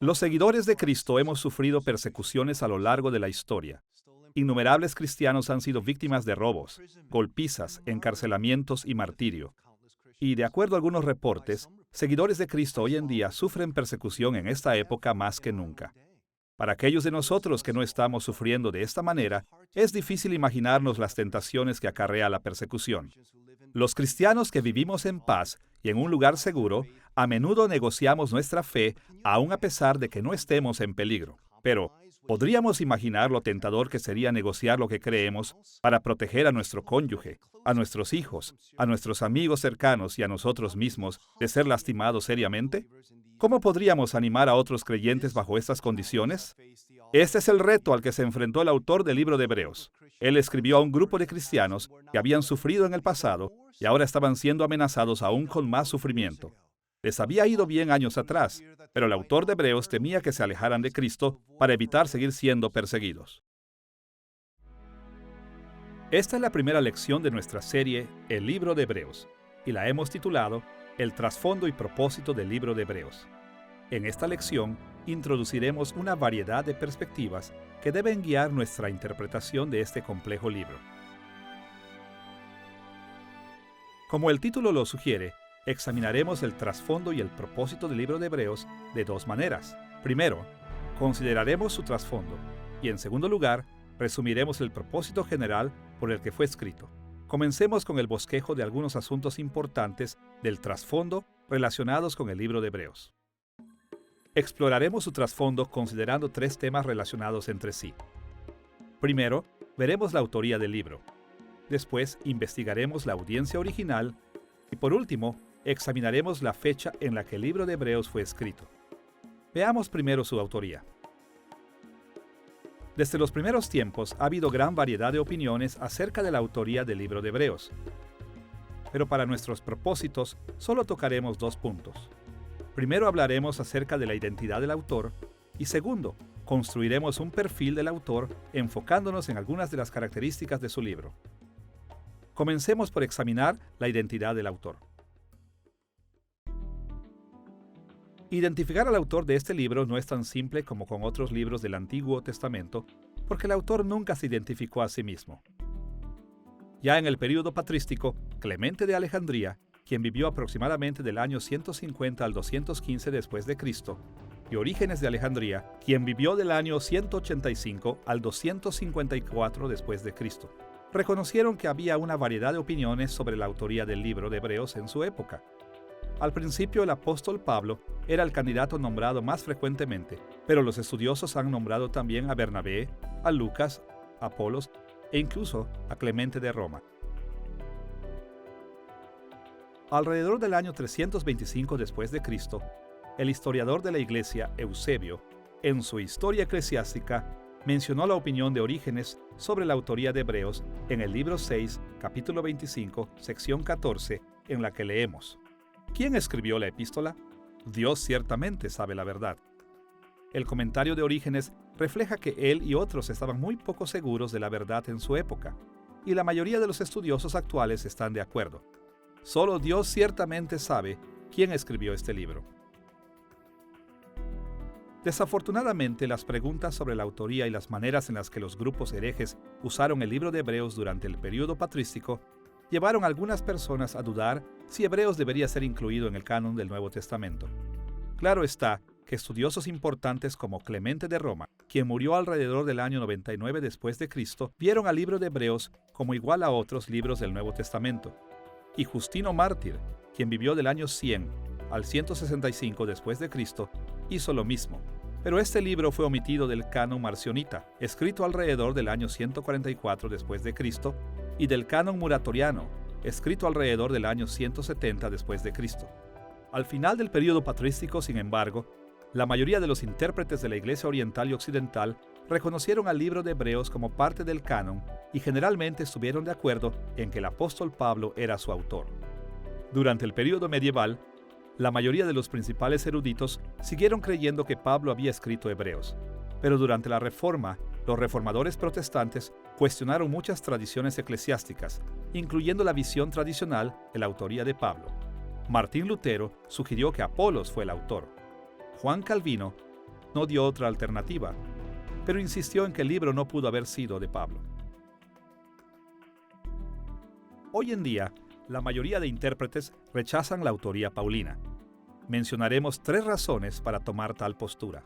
Los seguidores de Cristo hemos sufrido persecuciones a lo largo de la historia. Innumerables cristianos han sido víctimas de robos, golpizas, encarcelamientos y martirio. Y de acuerdo a algunos reportes, seguidores de Cristo hoy en día sufren persecución en esta época más que nunca. Para aquellos de nosotros que no estamos sufriendo de esta manera, es difícil imaginarnos las tentaciones que acarrea la persecución. Los cristianos que vivimos en paz y en un lugar seguro, a menudo negociamos nuestra fe, aun a pesar de que no estemos en peligro. Pero, ¿podríamos imaginar lo tentador que sería negociar lo que creemos para proteger a nuestro cónyuge, a nuestros hijos, a nuestros amigos cercanos y a nosotros mismos de ser lastimados seriamente? ¿Cómo podríamos animar a otros creyentes bajo estas condiciones? Este es el reto al que se enfrentó el autor del libro de Hebreos. Él escribió a un grupo de cristianos que habían sufrido en el pasado y ahora estaban siendo amenazados aún con más sufrimiento. Les había ido bien años atrás, pero el autor de Hebreos temía que se alejaran de Cristo para evitar seguir siendo perseguidos. Esta es la primera lección de nuestra serie, El libro de Hebreos, y la hemos titulado El trasfondo y propósito del libro de Hebreos. En esta lección, introduciremos una variedad de perspectivas que deben guiar nuestra interpretación de este complejo libro. Como el título lo sugiere, examinaremos el trasfondo y el propósito del libro de Hebreos de dos maneras. Primero, consideraremos su trasfondo y, en segundo lugar, resumiremos el propósito general por el que fue escrito. Comencemos con el bosquejo de algunos asuntos importantes del trasfondo relacionados con el libro de Hebreos. Exploraremos su trasfondo considerando tres temas relacionados entre sí. Primero, veremos la autoría del libro. Después, investigaremos la audiencia original. Y por último, examinaremos la fecha en la que el libro de Hebreos fue escrito. Veamos primero su autoría. Desde los primeros tiempos ha habido gran variedad de opiniones acerca de la autoría del libro de Hebreos. Pero para nuestros propósitos, solo tocaremos dos puntos. Primero hablaremos acerca de la identidad del autor y segundo, construiremos un perfil del autor enfocándonos en algunas de las características de su libro. Comencemos por examinar la identidad del autor. Identificar al autor de este libro no es tan simple como con otros libros del Antiguo Testamento, porque el autor nunca se identificó a sí mismo. Ya en el período patrístico, Clemente de Alejandría, quien vivió aproximadamente del año 150 al 215 después de Cristo, y Orígenes de Alejandría, quien vivió del año 185 al 254 después de Cristo, reconocieron que había una variedad de opiniones sobre la autoría del libro de Hebreos en su época. Al principio el apóstol Pablo era el candidato nombrado más frecuentemente, pero los estudiosos han nombrado también a Bernabé, a Lucas, a Apolos e incluso a Clemente de Roma. Alrededor del año 325 después de Cristo, el historiador de la Iglesia, Eusebio, en su Historia Eclesiástica, mencionó la opinión de Orígenes sobre la autoría de Hebreos en el libro 6, capítulo 25, sección 14, en la que leemos: ¿Quién escribió la epístola? Dios ciertamente sabe la verdad. El comentario de Orígenes refleja que él y otros estaban muy poco seguros de la verdad en su época, y la mayoría de los estudiosos actuales están de acuerdo. Solo Dios ciertamente sabe quién escribió este libro. Desafortunadamente, las preguntas sobre la autoría y las maneras en las que los grupos herejes usaron el libro de Hebreos durante el período patrístico llevaron a algunas personas a dudar si Hebreos debería ser incluido en el canon del Nuevo Testamento. Claro está que estudiosos importantes como Clemente de Roma, quien murió alrededor del año 99 después de Cristo, vieron al libro de Hebreos como igual a otros libros del Nuevo Testamento. Y Justino Mártir, quien vivió del año 100 al 165 después de Cristo, hizo lo mismo. Pero este libro fue omitido del canon marcionita, escrito alrededor del año 144 después de Cristo, y del canon muratoriano, escrito alrededor del año 170 después de Cristo. Al final del período patrístico, sin embargo, la mayoría de los intérpretes de la Iglesia Oriental y Occidental reconocieron al libro de Hebreos como parte del canon y generalmente estuvieron de acuerdo en que el apóstol Pablo era su autor. Durante el período medieval, la mayoría de los principales eruditos siguieron creyendo que Pablo había escrito Hebreos, pero durante la Reforma, los reformadores protestantes cuestionaron muchas tradiciones eclesiásticas, incluyendo la visión tradicional de la autoría de Pablo. Martín Lutero sugirió que Apolos fue el autor. Juan Calvino no dio otra alternativa, pero insistió en que el libro no pudo haber sido de Pablo. Hoy en día, la mayoría de intérpretes rechazan la autoría paulina. Mencionaremos 3 razones para tomar tal postura.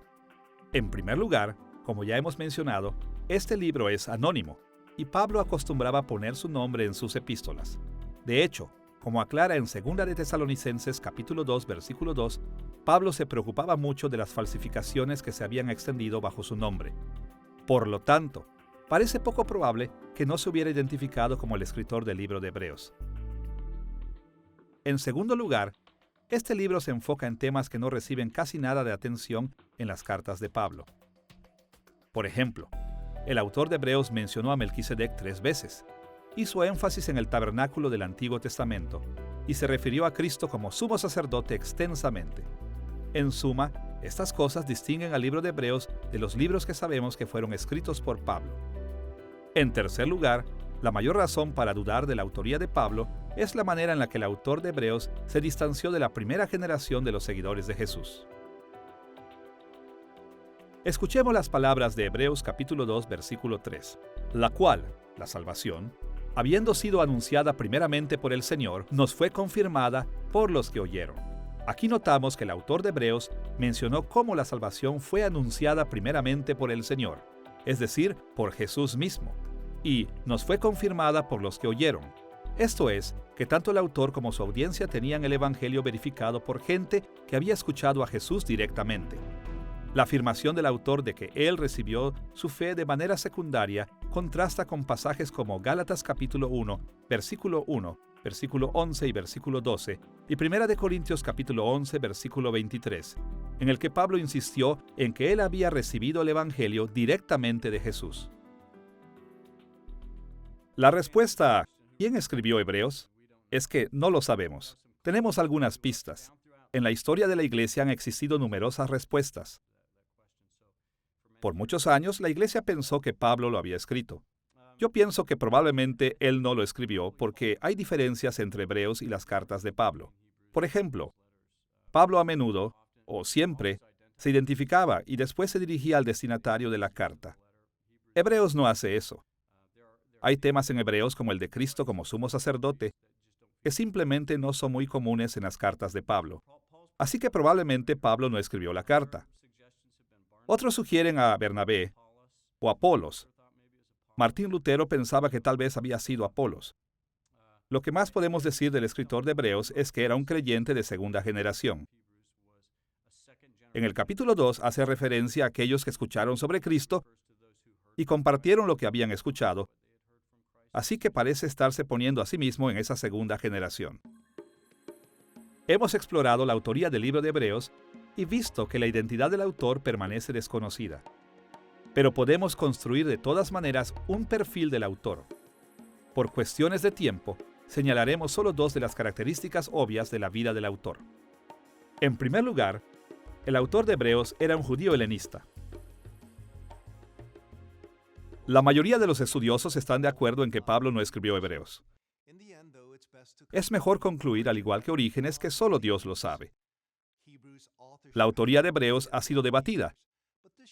En primer lugar, como ya hemos mencionado, este libro es anónimo, y Pablo acostumbraba poner su nombre en sus epístolas. De hecho, como aclara en 2 de Tesalonicenses capítulo 2, versículo 2, Pablo se preocupaba mucho de las falsificaciones que se habían extendido bajo su nombre. Por lo tanto, parece poco probable que no se hubiera identificado como el escritor del libro de Hebreos. En segundo lugar, este libro se enfoca en temas que no reciben casi nada de atención en las cartas de Pablo. Por ejemplo, el autor de Hebreos mencionó a Melquisedec 3 veces, hizo énfasis en el tabernáculo del Antiguo Testamento y se refirió a Cristo como sumo sacerdote extensamente. En suma, estas cosas distinguen al libro de Hebreos de los libros que sabemos que fueron escritos por Pablo. En tercer lugar, la mayor razón para dudar de la autoría de Pablo es la manera en la que el autor de Hebreos se distanció de la primera generación de los seguidores de Jesús. Escuchemos las palabras de Hebreos capítulo 2, versículo 3, la cual, la salvación, habiendo sido anunciada primeramente por el Señor, nos fue confirmada por los que oyeron. Aquí notamos que el autor de Hebreos mencionó cómo la salvación fue anunciada primeramente por el Señor, es decir, por Jesús mismo, y nos fue confirmada por los que oyeron. Esto es, que tanto el autor como su audiencia tenían el Evangelio verificado por gente que había escuchado a Jesús directamente. La afirmación del autor de que él recibió su fe de manera secundaria contrasta con pasajes como Gálatas capítulo 1, versículo 1, versículo 11 y versículo 12, y 1 Corintios capítulo 11, versículo 23, en el que Pablo insistió en que él había recibido el Evangelio directamente de Jesús. La respuesta a ¿quién escribió Hebreos? Es que no lo sabemos. Tenemos algunas pistas. En la historia de la Iglesia han existido numerosas respuestas. Por muchos años, la Iglesia pensó que Pablo lo había escrito. Yo pienso que probablemente él no lo escribió porque hay diferencias entre Hebreos y las cartas de Pablo. Por ejemplo, Pablo a menudo, o siempre, se identificaba y después se dirigía al destinatario de la carta. Hebreos no hace eso. Hay temas en Hebreos como el de Cristo como sumo sacerdote que simplemente no son muy comunes en las cartas de Pablo. Así que probablemente Pablo no escribió la carta. Otros sugieren a Bernabé o Apolos. Martín Lutero pensaba que tal vez había sido Apolos. Lo que más podemos decir del escritor de Hebreos es que era un creyente de segunda generación. En el capítulo 2 hace referencia a aquellos que escucharon sobre Cristo y compartieron lo que habían escuchado, así que parece estarse poniendo a sí mismo en esa segunda generación. Hemos explorado la autoría del libro de Hebreos y visto que la identidad del autor permanece desconocida. Pero podemos construir de todas maneras un perfil del autor. Por cuestiones de tiempo, señalaremos solo 2 de las características obvias de la vida del autor. En primer lugar, el autor de Hebreos era un judío helenista. La mayoría de los estudiosos están de acuerdo en que Pablo no escribió Hebreos. Es mejor concluir, al igual que Orígenes, que solo Dios lo sabe. La autoría de Hebreos ha sido debatida,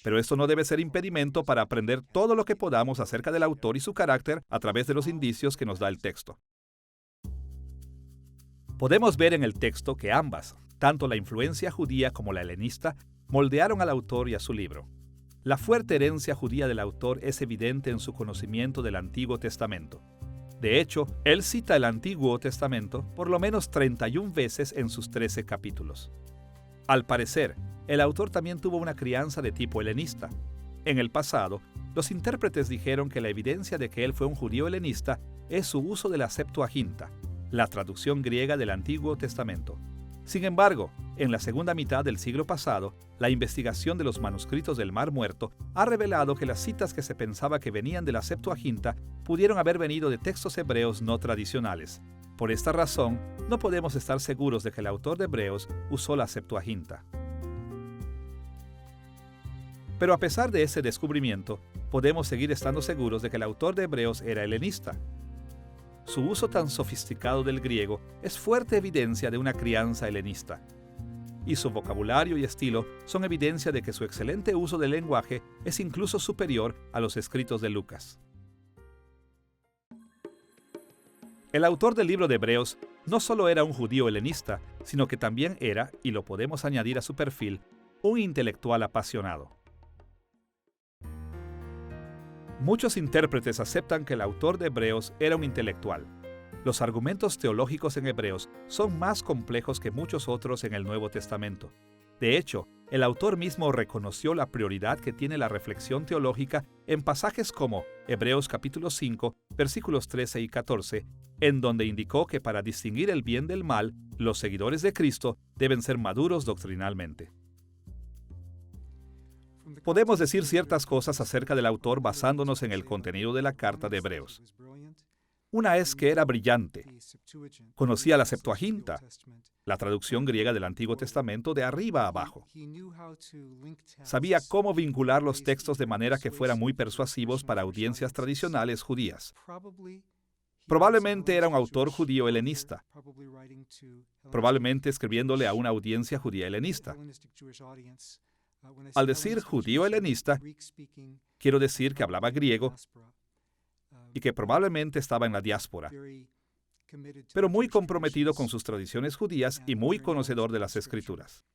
pero esto no debe ser impedimento para aprender todo lo que podamos acerca del autor y su carácter a través de los indicios que nos da el texto. Podemos ver en el texto que ambas, tanto la influencia judía como la helenista, moldearon al autor y a su libro. La fuerte herencia judía del autor es evidente en su conocimiento del Antiguo Testamento. De hecho, él cita el Antiguo Testamento por lo menos 31 veces en sus 13 capítulos. Al parecer, el autor también tuvo una crianza de tipo helenista. En el pasado, los intérpretes dijeron que la evidencia de que él fue un judío helenista es su uso de la Septuaginta, la traducción griega del Antiguo Testamento. Sin embargo, en la segunda mitad del siglo pasado, la investigación de los manuscritos del Mar Muerto ha revelado que las citas que se pensaba que venían de la Septuaginta pudieron haber venido de textos hebreos no tradicionales. Por esta razón, no podemos estar seguros de que el autor de Hebreos usó la Septuaginta. Pero a pesar de ese descubrimiento, podemos seguir estando seguros de que el autor de Hebreos era helenista. Su uso tan sofisticado del griego es fuerte evidencia de una crianza helenista. y su vocabulario y estilo son evidencia de que su excelente uso del lenguaje es incluso superior a los escritos de Lucas. El autor del libro de Hebreos no solo era un judío helenista, sino que también era, y lo podemos añadir a su perfil, un intelectual apasionado. Muchos intérpretes aceptan que el autor de Hebreos era un intelectual. Los argumentos teológicos en Hebreos son más complejos que muchos otros en el Nuevo Testamento. De hecho, el autor mismo reconoció la prioridad que tiene la reflexión teológica en pasajes como Hebreos capítulo 5, versículos 13 y 14, en donde indicó que para distinguir el bien del mal, los seguidores de Cristo deben ser maduros doctrinalmente. Podemos decir ciertas cosas acerca del autor basándonos en el contenido de la carta de Hebreos. Una es que era brillante. Conocía la Septuaginta, la traducción griega del Antiguo Testamento de arriba a abajo. Sabía cómo vincular los textos de manera que fueran muy persuasivos para audiencias tradicionales judías. Probablemente era un autor judío helenista, probablemente escribiéndole a una audiencia judía helenista. Al decir judío helenista, quiero decir que hablaba griego y que probablemente estaba en la diáspora, pero muy comprometido con sus tradiciones judías y muy conocedor de las Escrituras.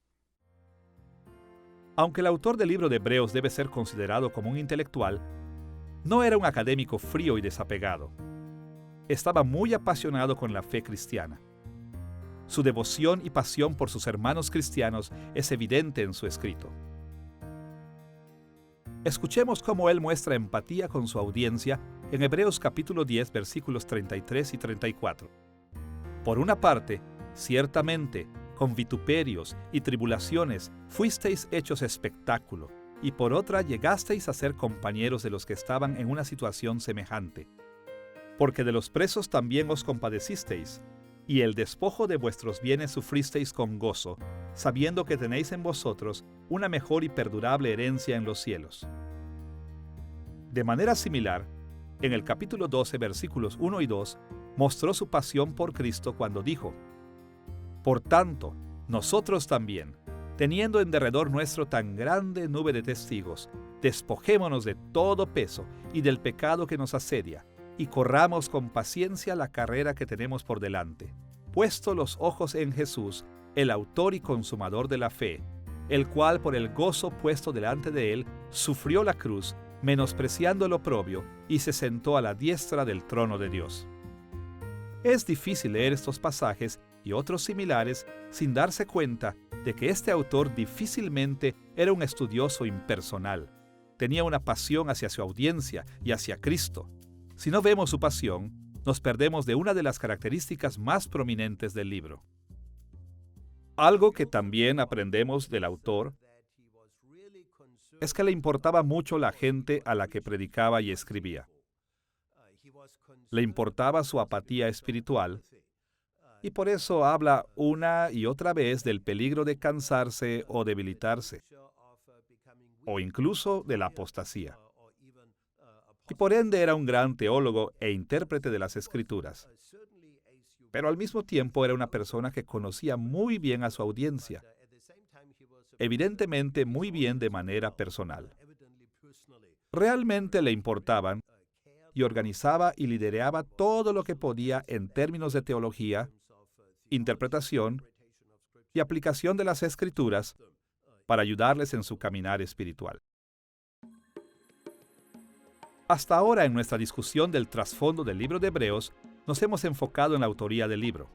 Aunque el autor del libro de Hebreos debe ser considerado como un intelectual, no era un académico frío y desapegado. Estaba muy apasionado con la fe cristiana. Su devoción y pasión por sus hermanos cristianos es evidente en su escrito. Escuchemos cómo él muestra empatía con su audiencia en Hebreos capítulo 10, versículos 33 y 34. Por una parte, ciertamente, con vituperios y tribulaciones fuisteis hechos espectáculo, y por otra llegasteis a ser compañeros de los que estaban en una situación semejante. Porque de los presos también os compadecisteis, y el despojo de vuestros bienes sufristeis con gozo, sabiendo que tenéis en vosotros una mejor y perdurable herencia en los cielos. De manera similar, en el capítulo 12, versículos 1 y 2, mostró su pasión por Cristo cuando dijo: Por tanto, nosotros también, teniendo en derredor nuestro tan grande nube de testigos, despojémonos de todo peso y del pecado que nos asedia, y corramos con paciencia la carrera que tenemos por delante, puesto los ojos en Jesús, el autor y consumador de la fe, el cual por el gozo puesto delante de él sufrió la cruz, menospreciando el oprobio, y se sentó a la diestra del trono de Dios. Es difícil leer estos pasajes y otros similares sin darse cuenta de que este autor difícilmente era un estudioso impersonal. Tenía una pasión hacia su audiencia y hacia Cristo. Si no vemos su pasión, nos perdemos de una de las características más prominentes del libro. Algo que también aprendemos del autor es que le importaba mucho la gente a la que predicaba y escribía. Le importaba su apatía espiritual, y por eso habla una y otra vez del peligro de cansarse o debilitarse, o incluso de la apostasía. Y por ende era un gran teólogo e intérprete de las Escrituras. Pero al mismo tiempo era una persona que conocía muy bien a su audiencia, evidentemente muy bien de manera personal. Realmente le importaban y organizaba y lideraba todo lo que podía en términos de teología, interpretación y aplicación de las Escrituras para ayudarles en su caminar espiritual. Hasta ahora en nuestra discusión del trasfondo del libro de Hebreos, nos hemos enfocado en la autoría del libro.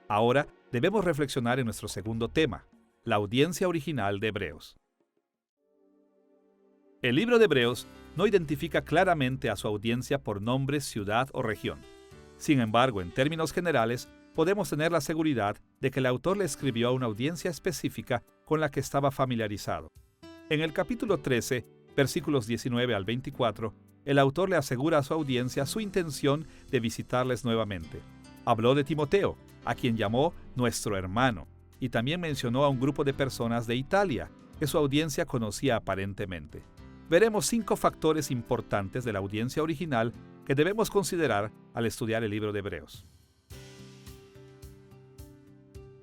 Ahora debemos reflexionar en nuestro segundo tema, la audiencia original de Hebreos. El libro de Hebreos no identifica claramente a su audiencia por nombre, ciudad o región. Sin embargo, en términos generales, podemos tener la seguridad de que el autor le escribió a una audiencia específica con la que estaba familiarizado. En el capítulo 13, versículos 19 al 24, el autor le asegura a su audiencia su intención de visitarles nuevamente. Habló de Timoteo, a quien llamó nuestro hermano, y también mencionó a un grupo de personas de Italia, que su audiencia conocía aparentemente. Veremos 5 factores importantes de la audiencia original que debemos considerar al estudiar el libro de Hebreos.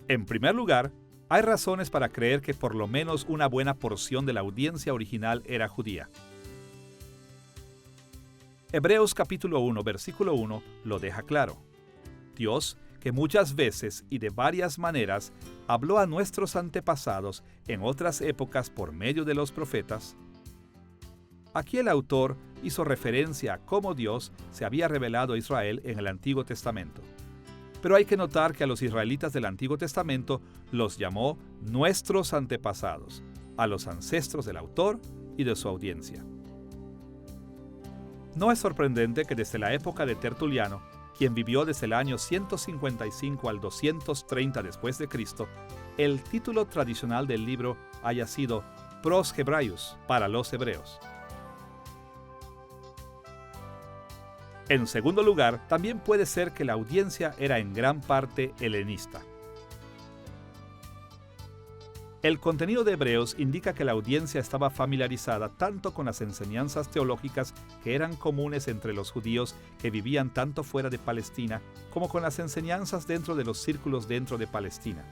En primer lugar, Hay razones para creer que por lo menos una buena porción de la audiencia original era judía. Hebreos capítulo 1, versículo 1 lo deja claro. Dios, que muchas veces y de varias maneras habló a nuestros antepasados en otras épocas por medio de los profetas. Aquí el autor hizo referencia a cómo Dios se había revelado a Israel en el Antiguo Testamento. Pero hay que notar que a los israelitas del Antiguo Testamento los llamó nuestros antepasados, a los ancestros del autor y de su audiencia. No es sorprendente que desde la época de Tertuliano, quien vivió desde el año 155 al 230 después de Cristo, el título tradicional del libro haya sido Pros Hebraios, para los hebreos. En segundo lugar, también puede ser que la audiencia era en gran parte helenista. El contenido de Hebreos indica que la audiencia estaba familiarizada tanto con las enseñanzas teológicas que eran comunes entre los judíos que vivían tanto fuera de Palestina, como con las enseñanzas dentro de los círculos dentro de Palestina.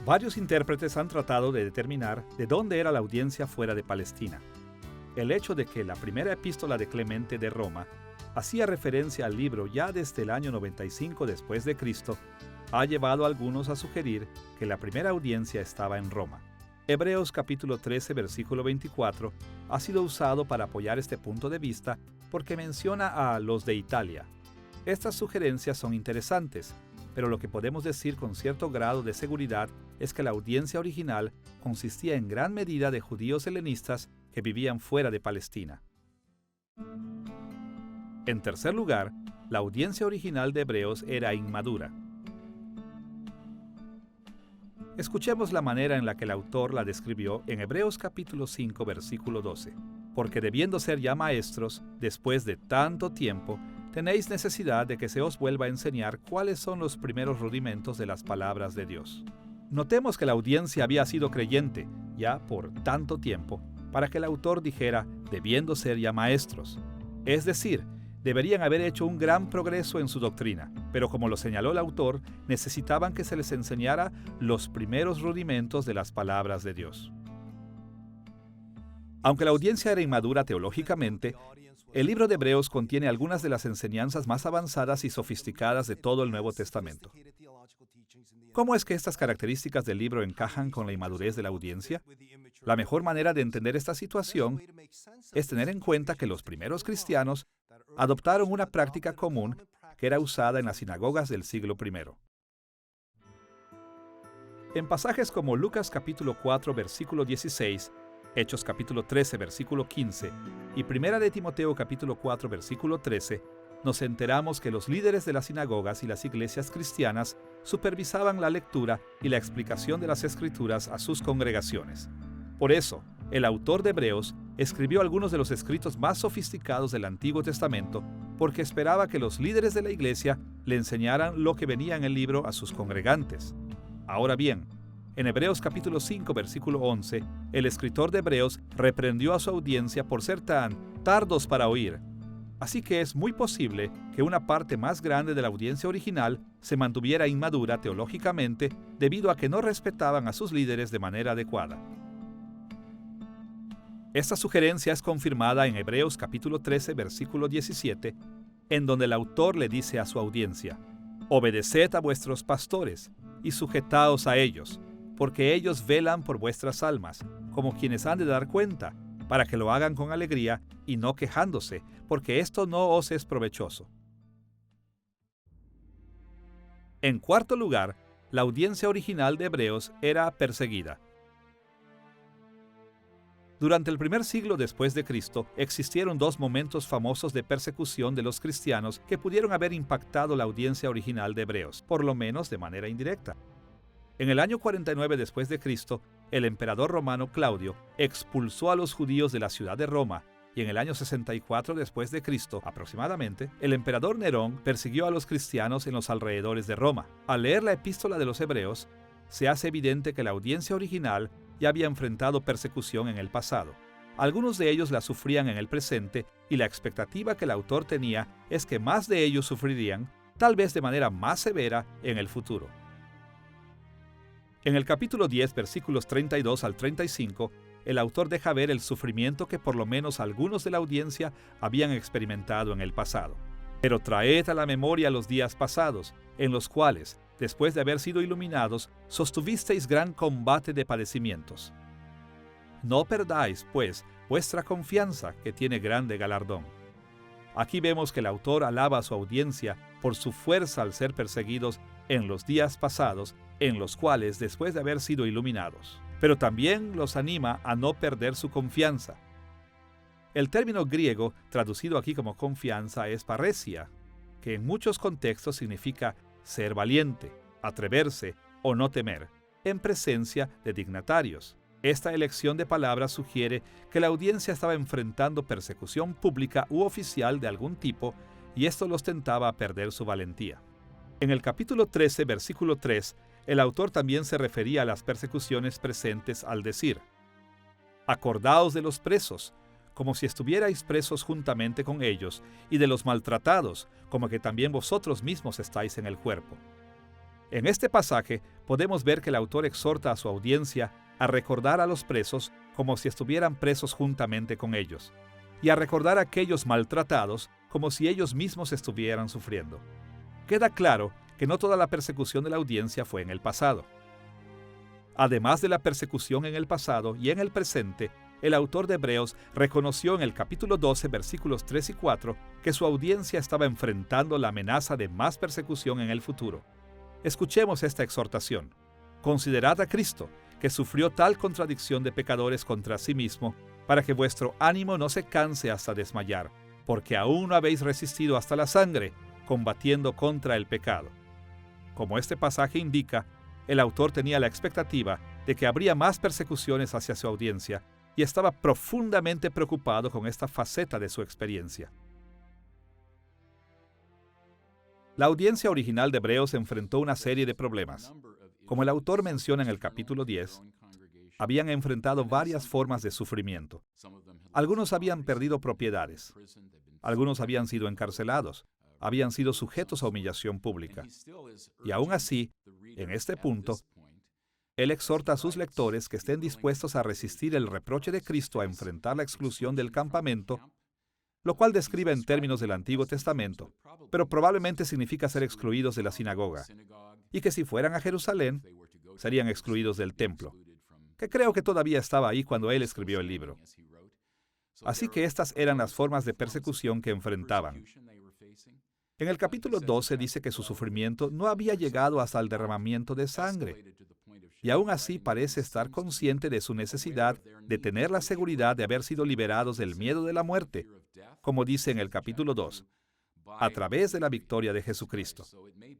Varios intérpretes han tratado de determinar de dónde era la audiencia fuera de Palestina. El hecho de que la primera epístola de Clemente de Roma hacía referencia al libro ya desde el año 95 después de Cristo, ha llevado a algunos a sugerir que la primera audiencia estaba en Roma. Hebreos capítulo 13, versículo 24, ha sido usado para apoyar este punto de vista porque menciona a los de Italia. Estas sugerencias son interesantes, pero lo que podemos decir con cierto grado de seguridad es que la audiencia original consistía en gran medida de judíos helenistas que vivían fuera de Palestina. En tercer lugar, la audiencia original de Hebreos era inmadura. Escuchemos la manera en la que el autor la describió en Hebreos capítulo 5, versículo 12. Porque debiendo ser ya maestros, después de tanto tiempo, tenéis necesidad de que se os vuelva a enseñar cuáles son los primeros rudimentos de las palabras de Dios. Notemos que la audiencia había sido creyente ya por tanto tiempo para que el autor dijera, debiendo ser ya maestros. Es decir, deberían haber hecho un gran progreso en su doctrina, pero como lo señaló el autor, necesitaban que se les enseñara los primeros rudimentos de las palabras de Dios. Aunque la audiencia era inmadura teológicamente, el libro de Hebreos contiene algunas de las enseñanzas más avanzadas y sofisticadas de todo el Nuevo Testamento. ¿Cómo es que estas características del libro encajan con la inmadurez de la audiencia? La mejor manera de entender esta situación es tener en cuenta que los primeros cristianos adoptaron una práctica común que era usada en las sinagogas del siglo I. En pasajes como Lucas capítulo 4, versículo 16, Hechos capítulo 13, versículo 15 y Primera de Timoteo capítulo 4, versículo 13, nos enteramos que los líderes de las sinagogas y las iglesias cristianas supervisaban la lectura y la explicación de las Escrituras a sus congregaciones. Por eso, el autor de Hebreos escribió algunos de los escritos más sofisticados del Antiguo Testamento porque esperaba que los líderes de la iglesia le enseñaran lo que venía en el libro a sus congregantes. Ahora bien, en Hebreos capítulo 5, versículo 11, el escritor de Hebreos reprendió a su audiencia por ser tan tardos para oír. Así que es muy posible que una parte más grande de la audiencia original se mantuviera inmadura teológicamente debido a que no respetaban a sus líderes de manera adecuada. Esta sugerencia es confirmada en Hebreos capítulo 13, versículo 17, en donde el autor le dice a su audiencia, «Obedeced a vuestros pastores y sujetaos a ellos, porque ellos velan por vuestras almas, como quienes han de dar cuenta, para que lo hagan con alegría y no quejándose, porque esto no os es provechoso». En cuarto lugar, la audiencia original de Hebreos era perseguida. Durante el primer siglo después de Cristo, existieron dos momentos famosos de persecución de los cristianos que pudieron haber impactado la audiencia original de Hebreos, por lo menos de manera indirecta. En el año 49 después de Cristo, el emperador romano Claudio expulsó a los judíos de la ciudad de Roma, y en el año 64 después de Cristo, aproximadamente, el emperador Nerón persiguió a los cristianos en los alrededores de Roma. Al leer la epístola de los Hebreos, se hace evidente que la audiencia original ya había enfrentado persecución en el pasado. Algunos de ellos la sufrían en el presente y la expectativa que el autor tenía es que más de ellos sufrirían, tal vez de manera más severa, en el futuro. En el capítulo 10, versículos 32 al 35, el autor deja ver el sufrimiento que por lo menos algunos de la audiencia habían experimentado en el pasado. Pero traed a la memoria los días pasados, en los cuales, después de haber sido iluminados, sostuvisteis gran combate de padecimientos. No perdáis, pues, vuestra confianza, que tiene grande galardón. Aquí vemos que el autor alaba a su audiencia por su fuerza al ser perseguidos en los días pasados, en los cuales, después de haber sido iluminados, pero también los anima a no perder su confianza. El término griego traducido aquí como confianza es parresia, que en muchos contextos significa ser valiente, atreverse o no temer, en presencia de dignatarios. Esta elección de palabras sugiere que la audiencia estaba enfrentando persecución pública u oficial de algún tipo y esto los tentaba a perder su valentía. En el capítulo 13, versículo 3, el autor también se refería a las persecuciones presentes al decir: «Acordaos de los presos, como si estuvierais presos juntamente con ellos, y de los maltratados, como que también vosotros mismos estáis en el cuerpo». En este pasaje podemos ver que el autor exhorta a su audiencia a recordar a los presos como si estuvieran presos juntamente con ellos, y a recordar a aquellos maltratados como si ellos mismos estuvieran sufriendo. Queda claro que no toda la persecución de la audiencia fue en el pasado. Además de la persecución en el pasado y en el presente, el autor de Hebreos reconoció en el capítulo 12, versículos 3 y 4, que su audiencia estaba enfrentando la amenaza de más persecución en el futuro. Escuchemos esta exhortación. Considerad a Cristo, que sufrió tal contradicción de pecadores contra sí mismo, para que vuestro ánimo no se canse hasta desmayar, porque aún no habéis resistido hasta la sangre, combatiendo contra el pecado. Como este pasaje indica, el autor tenía la expectativa de que habría más persecuciones hacia su audiencia y estaba profundamente preocupado con esta faceta de su experiencia. La audiencia original de Hebreos enfrentó una serie de problemas. Como el autor menciona en el capítulo 10, habían enfrentado varias formas de sufrimiento. Algunos habían perdido propiedades. Algunos habían sido encarcelados. Habían sido sujetos a humillación pública. Y aún así, en este punto, él exhorta a sus lectores que estén dispuestos a resistir el reproche de Cristo a enfrentar la exclusión del campamento, lo cual describe en términos del Antiguo Testamento, pero probablemente significa ser excluidos de la sinagoga, y que si fueran a Jerusalén, serían excluidos del templo, que creo que todavía estaba ahí cuando él escribió el libro. Así que estas eran las formas de persecución que enfrentaban. En el capítulo 12 dice que su sufrimiento no había llegado hasta el derramamiento de sangre, y aún así parece estar consciente de su necesidad de tener la seguridad de haber sido liberados del miedo de la muerte, como dice en el capítulo 2, a través de la victoria de Jesucristo.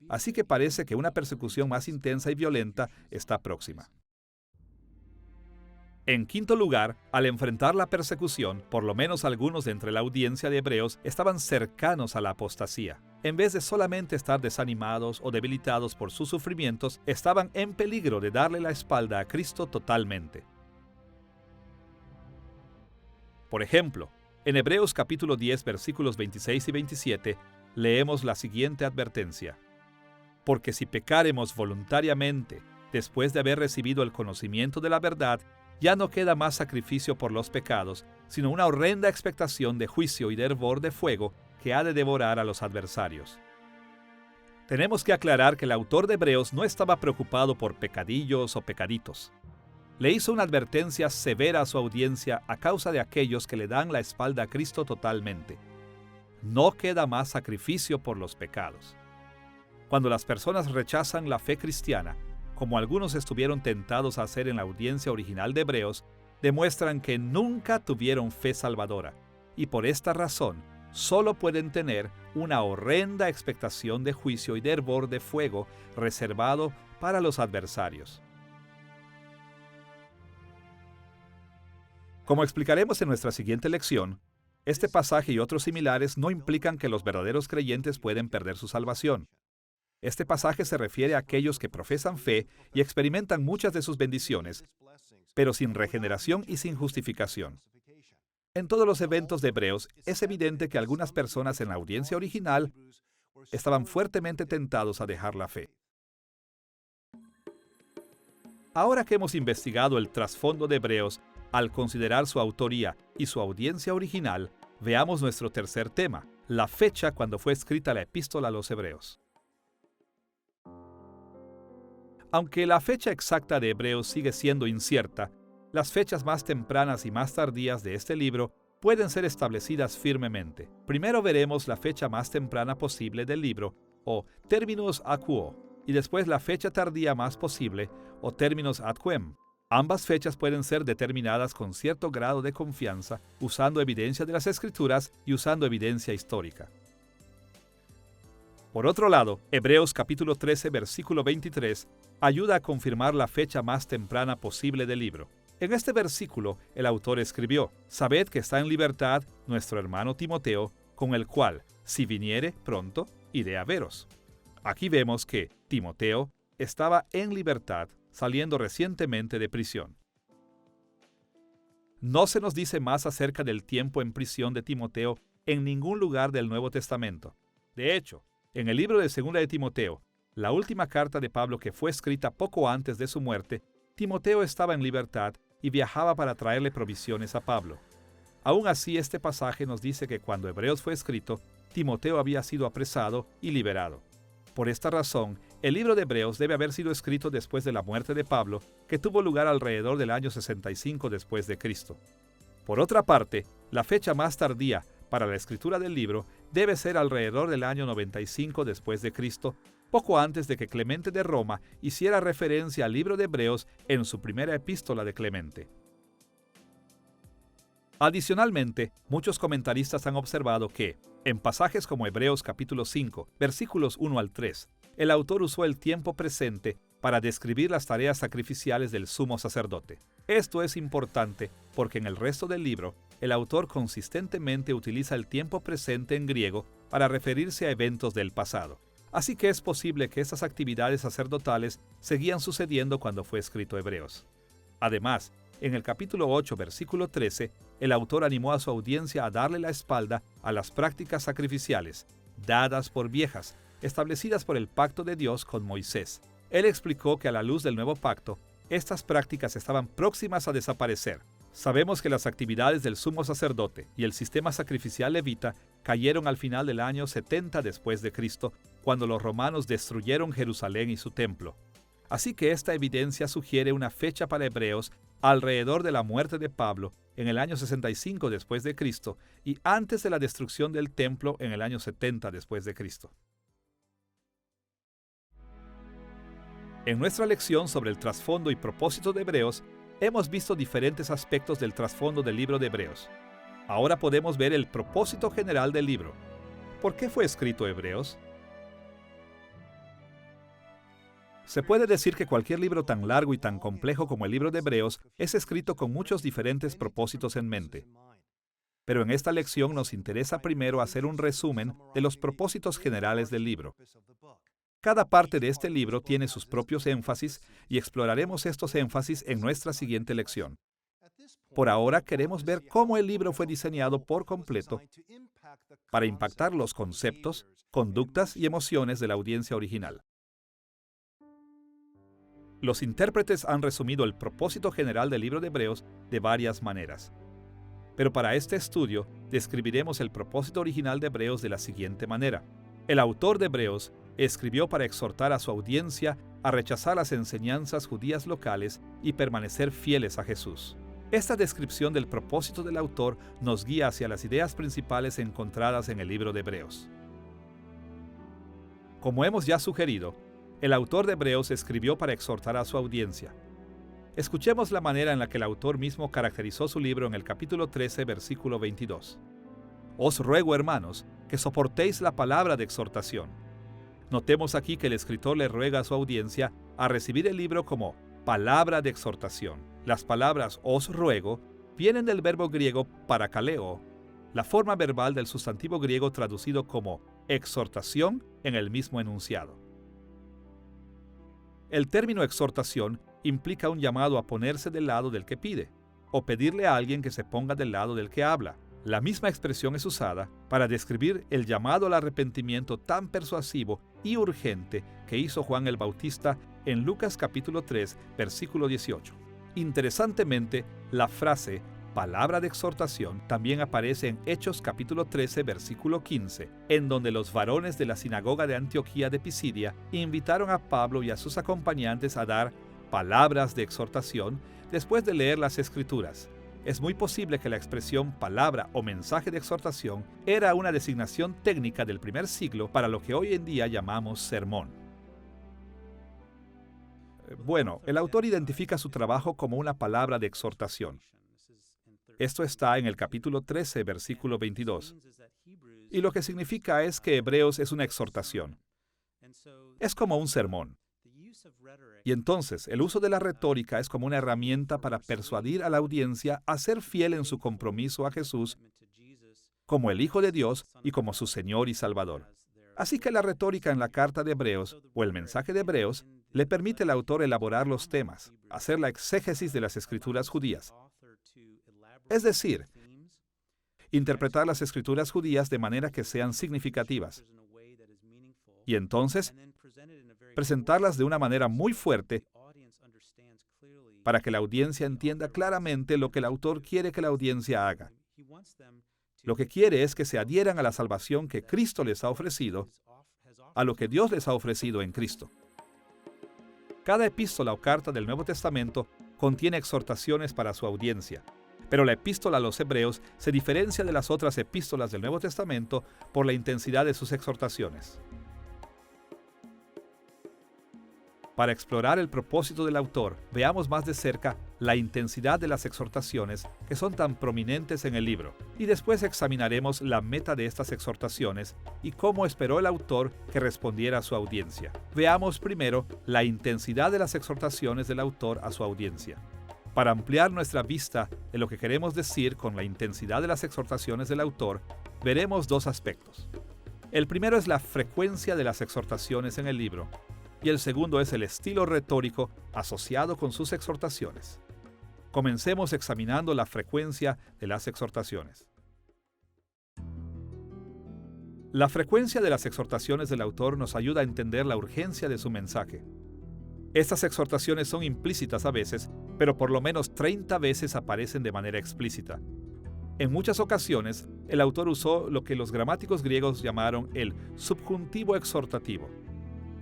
Así que parece que una persecución más intensa y violenta está próxima. En quinto lugar, al enfrentar la persecución, por lo menos algunos de entre la audiencia de Hebreos estaban cercanos a la apostasía. En vez de solamente estar desanimados o debilitados por sus sufrimientos, estaban en peligro de darle la espalda a Cristo totalmente. Por ejemplo, en Hebreos capítulo 10, versículos 26 y 27, leemos la siguiente advertencia: «Porque si pecáremos voluntariamente, después de haber recibido el conocimiento de la verdad, ya no queda más sacrificio por los pecados, sino una horrenda expectación de juicio y de hervor de fuego que ha de devorar a los adversarios». Tenemos que aclarar que el autor de Hebreos no estaba preocupado por pecadillos o pecaditos. Le hizo una advertencia severa a su audiencia a causa de aquellos que le dan la espalda a Cristo totalmente. No queda más sacrificio por los pecados. Cuando las personas rechazan la fe cristiana, como algunos estuvieron tentados a hacer en la audiencia original de Hebreos, demuestran que nunca tuvieron fe salvadora, y por esta razón solo pueden tener una horrenda expectación de juicio y de hervor de fuego reservado para los adversarios. Como explicaremos en nuestra siguiente lección, este pasaje y otros similares no implican que los verdaderos creyentes pueden perder su salvación. Este pasaje se refiere a aquellos que profesan fe y experimentan muchas de sus bendiciones, pero sin regeneración y sin justificación. En todos los eventos de Hebreos, es evidente que algunas personas en la audiencia original estaban fuertemente tentados a dejar la fe. Ahora que hemos investigado el trasfondo de Hebreos, al considerar su autoría y su audiencia original, veamos nuestro tercer tema, la fecha cuando fue escrita la epístola a los Hebreos. Aunque la fecha exacta de Hebreos sigue siendo incierta, las fechas más tempranas y más tardías de este libro pueden ser establecidas firmemente. Primero veremos la fecha más temprana posible del libro, o terminus ad quo, y después la fecha tardía más posible, o terminus ad quem. Ambas fechas pueden ser determinadas con cierto grado de confianza, usando evidencia de las Escrituras y usando evidencia histórica. Por otro lado, Hebreos capítulo 13, versículo 23, ayuda a confirmar la fecha más temprana posible del libro. En este versículo, el autor escribió: «Sabed que está en libertad nuestro hermano Timoteo, con el cual, si viniere pronto, iré a veros». Aquí vemos que Timoteo estaba en libertad, saliendo recientemente de prisión. No se nos dice más acerca del tiempo en prisión de Timoteo en ningún lugar del Nuevo Testamento. De hecho, en el libro de 2 de Timoteo, la última carta de Pablo que fue escrita poco antes de su muerte, Timoteo estaba en libertad y viajaba para traerle provisiones a Pablo. Aún así, este pasaje nos dice que cuando Hebreos fue escrito, Timoteo había sido apresado y liberado. Por esta razón, el libro de Hebreos debe haber sido escrito después de la muerte de Pablo, que tuvo lugar alrededor del año 65 después de Cristo. Por otra parte, la fecha más tardía para la escritura del libro debe ser alrededor del año 95 después de Cristo, poco antes de que Clemente de Roma hiciera referencia al libro de Hebreos en su primera epístola de Clemente. Adicionalmente, muchos comentaristas han observado que, en pasajes como Hebreos capítulo 5, versículos 1 al 3, el autor usó el tiempo presente para describir las tareas sacrificiales del sumo sacerdote. Esto es importante porque en el resto del libro, el autor consistentemente utiliza el tiempo presente en griego para referirse a eventos del pasado. Así que es posible que estas actividades sacerdotales seguían sucediendo cuando fue escrito Hebreos. Además, en el capítulo 8, versículo 13, el autor animó a su audiencia a darle la espalda a las prácticas sacrificiales, dadas por viejas, establecidas por el pacto de Dios con Moisés. Él explicó que a la luz del nuevo pacto, estas prácticas estaban próximas a desaparecer. Sabemos que las actividades del sumo sacerdote y el sistema sacrificial levita cayeron al final del año 70 después de Cristo, cuando los romanos destruyeron Jerusalén y su templo. Así que esta evidencia sugiere una fecha para Hebreos alrededor de la muerte de Pablo en el año 65 después de Cristo y antes de la destrucción del templo en el año 70 después de Cristo. En nuestra lección sobre el trasfondo y propósito de Hebreos, hemos visto diferentes aspectos del trasfondo del libro de Hebreos. Ahora podemos ver el propósito general del libro. ¿Por qué fue escrito Hebreos? Se puede decir que cualquier libro tan largo y tan complejo como el libro de Hebreos es escrito con muchos diferentes propósitos en mente. Pero en esta lección nos interesa primero hacer un resumen de los propósitos generales del libro. Cada parte de este libro tiene sus propios énfasis y exploraremos estos énfasis en nuestra siguiente lección. Por ahora queremos ver cómo el libro fue diseñado por completo para impactar los conceptos, conductas y emociones de la audiencia original. Los intérpretes han resumido el propósito general del libro de Hebreos de varias maneras. Pero para este estudio, describiremos el propósito original de Hebreos de la siguiente manera. El autor de Hebreos escribió para exhortar a su audiencia a rechazar las enseñanzas judías locales y permanecer fieles a Jesús. Esta descripción del propósito del autor nos guía hacia las ideas principales encontradas en el libro de Hebreos. Como hemos ya sugerido, el autor de Hebreos escribió para exhortar a su audiencia. Escuchemos la manera en la que el autor mismo caracterizó su libro en el capítulo 13, versículo 22. Os ruego, hermanos, que soportéis la palabra de exhortación. Notemos aquí que el escritor le ruega a su audiencia a recibir el libro como palabra de exhortación. Las palabras os ruego vienen del verbo griego parakaleo, la forma verbal del sustantivo griego traducido como exhortación en el mismo enunciado. El término exhortación implica un llamado a ponerse del lado del que pide, o pedirle a alguien que se ponga del lado del que habla. La misma expresión es usada para describir el llamado al arrepentimiento tan persuasivo y urgente que hizo Juan el Bautista en Lucas capítulo 3, versículo 18. Interesantemente, la frase palabra de exhortación también aparece en Hechos capítulo 13, versículo 15, en donde los varones de la sinagoga de Antioquía de Pisidia invitaron a Pablo y a sus acompañantes a dar palabras de exhortación después de leer las Escrituras. Es muy posible que la expresión palabra o mensaje de exhortación era una designación técnica del primer siglo para lo que hoy en día llamamos sermón. Bueno, el autor identifica su trabajo como una palabra de exhortación. Esto está en el capítulo 13, versículo 22. Y lo que significa es que Hebreos es una exhortación. Es como un sermón. Y entonces, el uso de la retórica es como una herramienta para persuadir a la audiencia a ser fiel en su compromiso a Jesús como el Hijo de Dios y como su Señor y Salvador. Así que la retórica en la carta de Hebreos, o el mensaje de Hebreos, le permite al autor elaborar los temas, hacer la exégesis de las escrituras judías. Es decir, interpretar las escrituras judías de manera que sean significativas. Y entonces, presentarlas de una manera muy fuerte para que la audiencia entienda claramente lo que el autor quiere que la audiencia haga. Lo que quiere es que se adhieran a la salvación que Cristo les ha ofrecido, a lo que Dios les ha ofrecido en Cristo. Cada epístola o carta del Nuevo Testamento contiene exhortaciones para su audiencia, pero la epístola a los Hebreos se diferencia de las otras epístolas del Nuevo Testamento por la intensidad de sus exhortaciones. Para explorar el propósito del autor, veamos más de cerca la intensidad de las exhortaciones que son tan prominentes en el libro, y después examinaremos la meta de estas exhortaciones y cómo esperó el autor que respondiera a su audiencia. Veamos primero la intensidad de las exhortaciones del autor a su audiencia. Para ampliar nuestra vista de lo que queremos decir con la intensidad de las exhortaciones del autor, veremos dos aspectos. El primero es la frecuencia de las exhortaciones en el libro, y el segundo es el estilo retórico asociado con sus exhortaciones. Comencemos examinando la frecuencia de las exhortaciones. La frecuencia de las exhortaciones del autor nos ayuda a entender la urgencia de su mensaje. Estas exhortaciones son implícitas a veces, pero por lo menos 30 veces aparecen de manera explícita. En muchas ocasiones, el autor usó lo que los gramáticos griegos llamaron el subjuntivo exhortativo.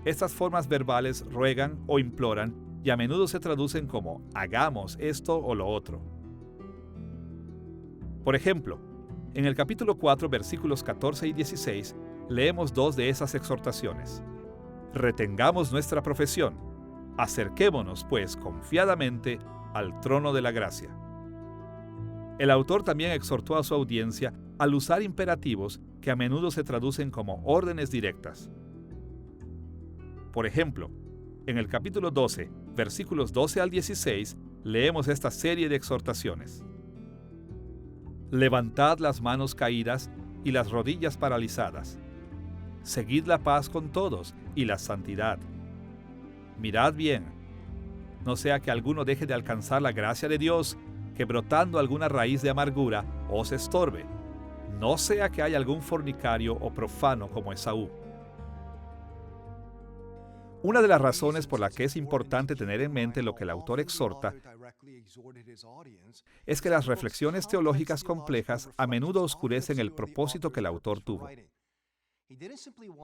Estas formas verbales ruegan o imploran y a menudo se traducen como hagamos esto o lo otro. Por ejemplo, en el capítulo 4, versículos 14 y 16, leemos dos de esas exhortaciones. Retengamos nuestra profesión. Acerquémonos, pues, confiadamente al trono de la gracia. El autor también exhortó a su audiencia al usar imperativos que a menudo se traducen como órdenes directas. Por ejemplo, en el capítulo 12, versículos 12 al 16, leemos esta serie de exhortaciones. Levantad las manos caídas y las rodillas paralizadas. Seguid la paz con todos y la santidad. Mirad bien, no sea que alguno deje de alcanzar la gracia de Dios, que brotando alguna raíz de amargura os estorbe. No sea que haya algún fornicario o profano como Esaú. Una de las razones por la que es importante tener en mente lo que el autor exhorta es que las reflexiones teológicas complejas a menudo oscurecen el propósito que el autor tuvo.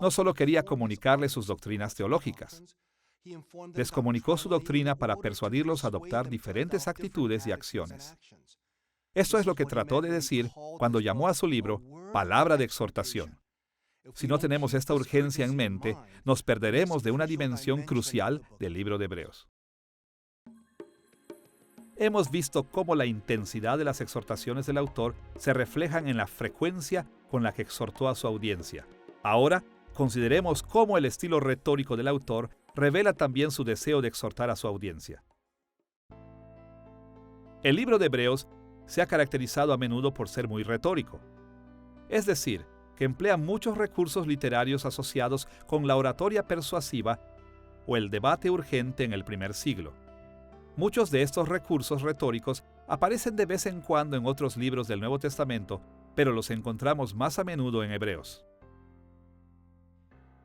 No solo quería comunicarles sus doctrinas teológicas, les comunicó su doctrina para persuadirlos a adoptar diferentes actitudes y acciones. Esto es lo que trató de decir cuando llamó a su libro Palabra de Exhortación. Si no tenemos esta urgencia en mente, nos perderemos de una dimensión crucial del libro de Hebreos. Hemos visto cómo la intensidad de las exhortaciones del autor se reflejan en la frecuencia con la que exhortó a su audiencia. Ahora, consideremos cómo el estilo retórico del autor revela también su deseo de exhortar a su audiencia. El libro de Hebreos se ha caracterizado a menudo por ser muy retórico. Es decir, que emplea muchos recursos literarios asociados con la oratoria persuasiva o el debate urgente en el primer siglo. Muchos de estos recursos retóricos aparecen de vez en cuando en otros libros del Nuevo Testamento, pero los encontramos más a menudo en Hebreos.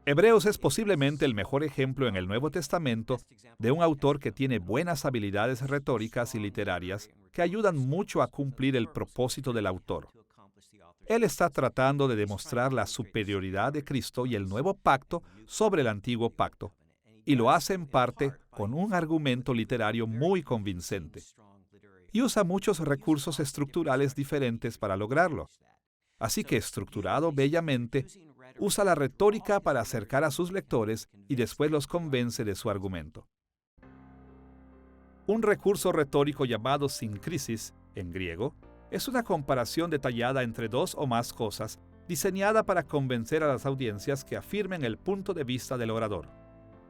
Hebreos es posiblemente el mejor ejemplo en el Nuevo Testamento de un autor que tiene buenas habilidades retóricas y literarias que ayudan mucho a cumplir el propósito del autor. Él está tratando de demostrar la superioridad de Cristo y el nuevo pacto sobre el antiguo pacto, y lo hace en parte con un argumento literario muy convincente. Y usa muchos recursos estructurales diferentes para lograrlo. Así que, estructurado bellamente, usa la retórica para acercar a sus lectores y después los convence de su argumento. Un recurso retórico llamado sincresis, en griego, es una comparación detallada entre dos o más cosas, diseñada para convencer a las audiencias que afirmen el punto de vista del orador.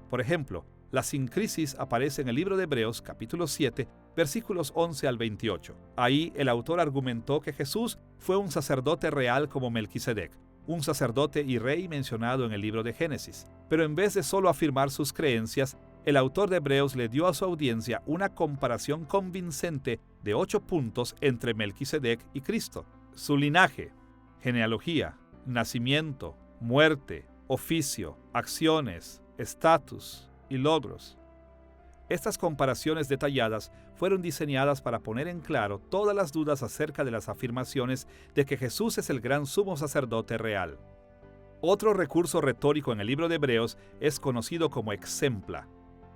Por ejemplo, la sincresis aparece en el libro de Hebreos, capítulo 7, versículos 11 al 28. Ahí el autor argumentó que Jesús fue un sacerdote real como Melquisedec, un sacerdote y rey mencionado en el libro de Génesis. Pero en vez de solo afirmar sus creencias, el autor de Hebreos le dio a su audiencia una comparación convincente de 8 puntos entre Melquisedec y Cristo: su linaje, genealogía, nacimiento, muerte, oficio, acciones, estatus y logros. Estas comparaciones detalladas fueron diseñadas para poner en claro todas las dudas acerca de las afirmaciones de que Jesús es el gran sumo sacerdote real. Otro recurso retórico en el libro de Hebreos es conocido como exempla.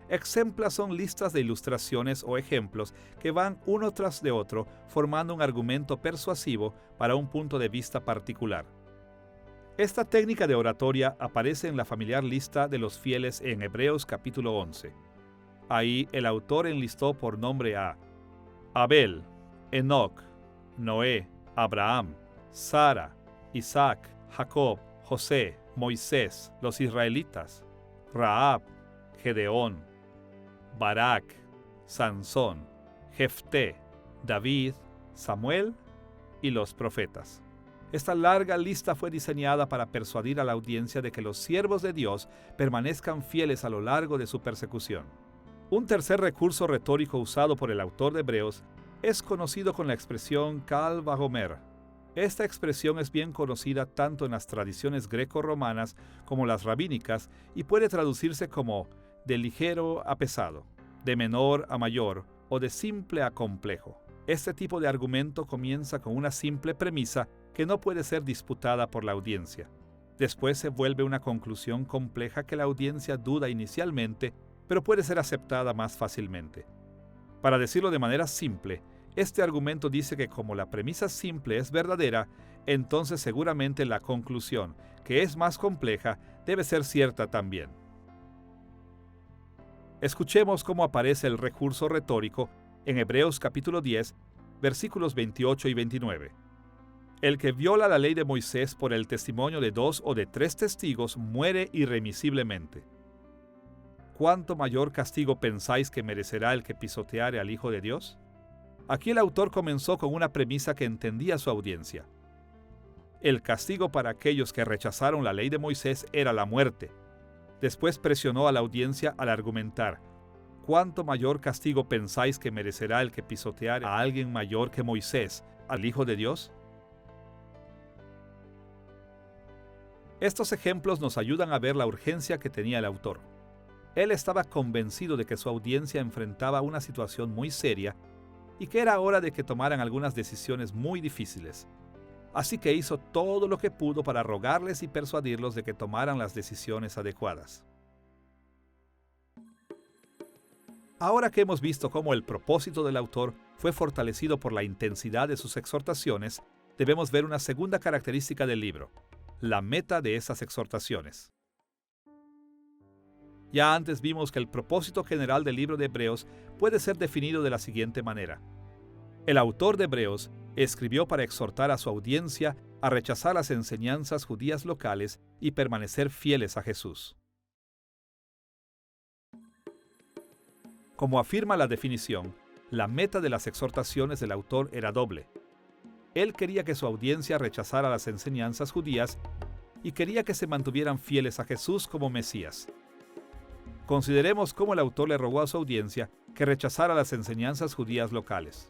Exempla son listas de ilustraciones o ejemplos que van uno tras de otro formando un argumento persuasivo para un punto de vista particular. Esta técnica de oratoria aparece en la familiar lista de los fieles en Hebreos capítulo 11. Ahí el autor enlistó por nombre a Abel, Enoc, Noé, Abraham, Sara, Isaac, Jacob, José, Moisés, los israelitas, Rahab, Gedeón, Barak, Sansón, Jefté, David, Samuel y los profetas. Esta larga lista fue diseñada para persuadir a la audiencia de que los siervos de Dios permanezcan fieles a lo largo de su persecución. Un tercer recurso retórico usado por el autor de Hebreos es conocido con la expresión Kal vajomer. Esta expresión es bien conocida tanto en las tradiciones greco-romanas como las rabínicas y puede traducirse como de ligero a pesado, de menor a mayor o de simple a complejo. Este tipo de argumento comienza con una simple premisa que no puede ser disputada por la audiencia. Después se vuelve una conclusión compleja que la audiencia duda inicialmente, pero puede ser aceptada más fácilmente. Para decirlo de manera simple, este argumento dice que como la premisa simple es verdadera, entonces seguramente la conclusión, que es más compleja, debe ser cierta también. Escuchemos cómo aparece el recurso retórico en Hebreos capítulo 10, versículos 28 y 29. El que viola la ley de Moisés por el testimonio de 2 o de 3 testigos muere irremisiblemente. ¿Cuánto mayor castigo pensáis que merecerá el que pisoteare al Hijo de Dios? Aquí el autor comenzó con una premisa que entendía su audiencia. El castigo para aquellos que rechazaron la ley de Moisés era la muerte. Después presionó a la audiencia al argumentar: ¿cuánto mayor castigo pensáis que merecerá el que pisoteare a alguien mayor que Moisés, al Hijo de Dios? Estos ejemplos nos ayudan a ver la urgencia que tenía el autor. Él estaba convencido de que su audiencia enfrentaba una situación muy seria y que era hora de que tomaran algunas decisiones muy difíciles. Así que hizo todo lo que pudo para rogarles y persuadirlos de que tomaran las decisiones adecuadas. Ahora que hemos visto cómo el propósito del autor fue fortalecido por la intensidad de sus exhortaciones, debemos ver una segunda característica del libro: la meta de esas exhortaciones. Ya antes vimos que el propósito general del libro de Hebreos puede ser definido de la siguiente manera. El autor de Hebreos escribió para exhortar a su audiencia a rechazar las enseñanzas judías locales y permanecer fieles a Jesús. Como afirma la definición, la meta de las exhortaciones del autor era doble. Él quería que su audiencia rechazara las enseñanzas judías y quería que se mantuvieran fieles a Jesús como Mesías. Consideremos cómo el autor le rogó a su audiencia que rechazara las enseñanzas judías locales.